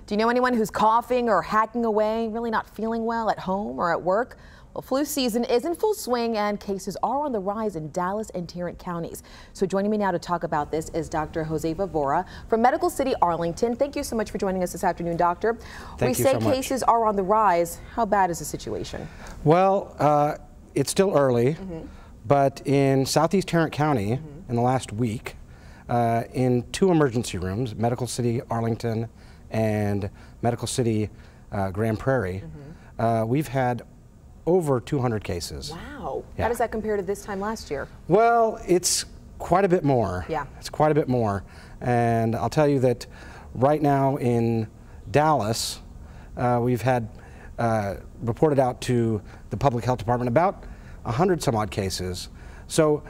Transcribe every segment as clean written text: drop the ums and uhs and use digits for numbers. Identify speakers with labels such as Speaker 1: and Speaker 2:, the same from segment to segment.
Speaker 1: Do you know anyone who's coughing or hacking away, really not feeling well at home or at work? Well, flu season is in full swing and cases are on the rise in Dallas and Tarrant counties. So joining me now to talk about this is Dr. Jose Evora from Medical City, Arlington. Thank you so much for joining us this afternoon, doctor.
Speaker 2: Thank you so much.
Speaker 1: We say cases are on the rise. How bad is the situation?
Speaker 2: Well, it's still early, but in Southeast Tarrant County in the last week, in 2 emergency rooms, Medical City, Arlington, and Medical City, Grand Prairie, we've had over 200 cases.
Speaker 1: Wow.
Speaker 2: Yeah.
Speaker 1: How does that compare to this time last year?
Speaker 2: Well, it's quite a bit more.
Speaker 1: Yeah.
Speaker 2: It's quite a bit more. And I'll tell you that right now in Dallas, we've had reported out to the Public Health Department about 100 some odd cases. So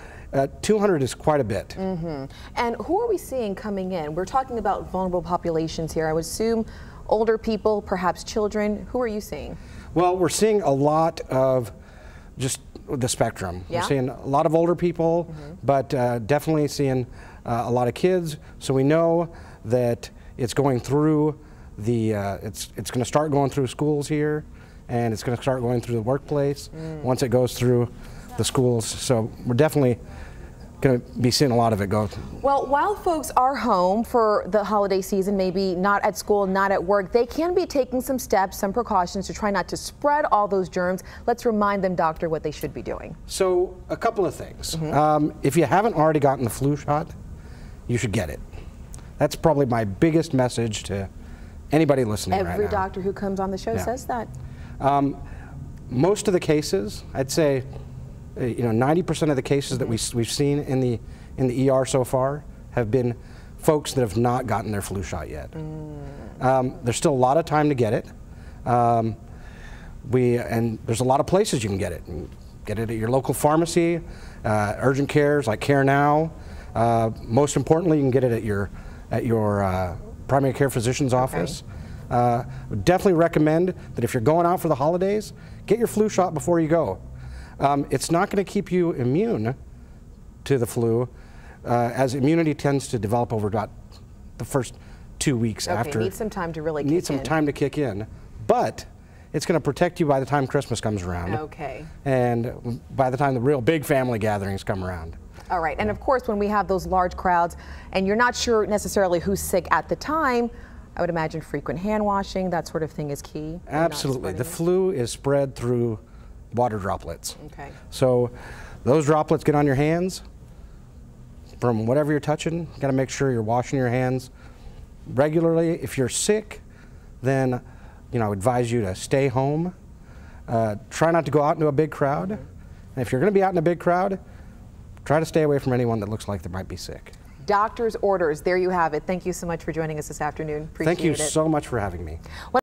Speaker 2: 200 is quite a bit.
Speaker 1: And who are we seeing coming in? We're talking about vulnerable populations here. I would assume older people, perhaps children. Who are you seeing?
Speaker 2: Well, we're seeing a lot of just the spectrum.
Speaker 1: Yeah?
Speaker 2: We're seeing a lot of older people, but definitely seeing a lot of kids. So we know that it's going through the, it's going to start going through schools here, and it's going to start going through the workplace once it goes through the schools. So we're definitely going to be seeing a lot of it go.
Speaker 1: Well, while folks are home for the holiday season, maybe not at school, not at work, they can be taking some steps, some precautions to try not to spread all those germs. Let's remind them, doctor, what they should be doing.
Speaker 2: So a couple of things. If you haven't already gotten the flu shot, you should get it. That's probably my biggest message to anybody listening right now.
Speaker 1: Every doctor who comes on the show says that.
Speaker 2: Most of the cases, I'd say, 90% of the cases that we've seen in the ER so far have been folks that have not gotten their flu shot yet. There's still a lot of time to get it. And there's a lot of places you can get it. You can get it at your local pharmacy, urgent cares like Care Now. Most importantly, you can get it at your primary care physician's office. Would definitely recommend that if you're going out for the holidays, get your flu shot before you go. It's not going to keep you immune to the flu, as immunity tends to develop over about the first 2 weeks after.
Speaker 1: Need some time to really kick in.
Speaker 2: Need some time to kick in, but it's going to protect you by the time Christmas comes around.
Speaker 1: Okay.
Speaker 2: And by the time the real big family gatherings come around.
Speaker 1: All right, and of course when we have those large crowds and you're not sure necessarily who's sick at the time, I would imagine frequent hand washing, that sort of thing is key.
Speaker 2: Absolutely. The flu is spread through water droplets.
Speaker 1: Okay.
Speaker 2: So those droplets get on your hands from whatever you're touching. You got to make sure you're washing your hands regularly. If you're sick, then I would advise you to stay home. Try not to go out into a big crowd. And if you're going to be out in a big crowd, try to stay away from anyone that looks like they might be sick.
Speaker 1: Doctor's orders, there you have it. Thank you so much for joining us this afternoon. Appreciate it.
Speaker 2: Thank you so much for having me.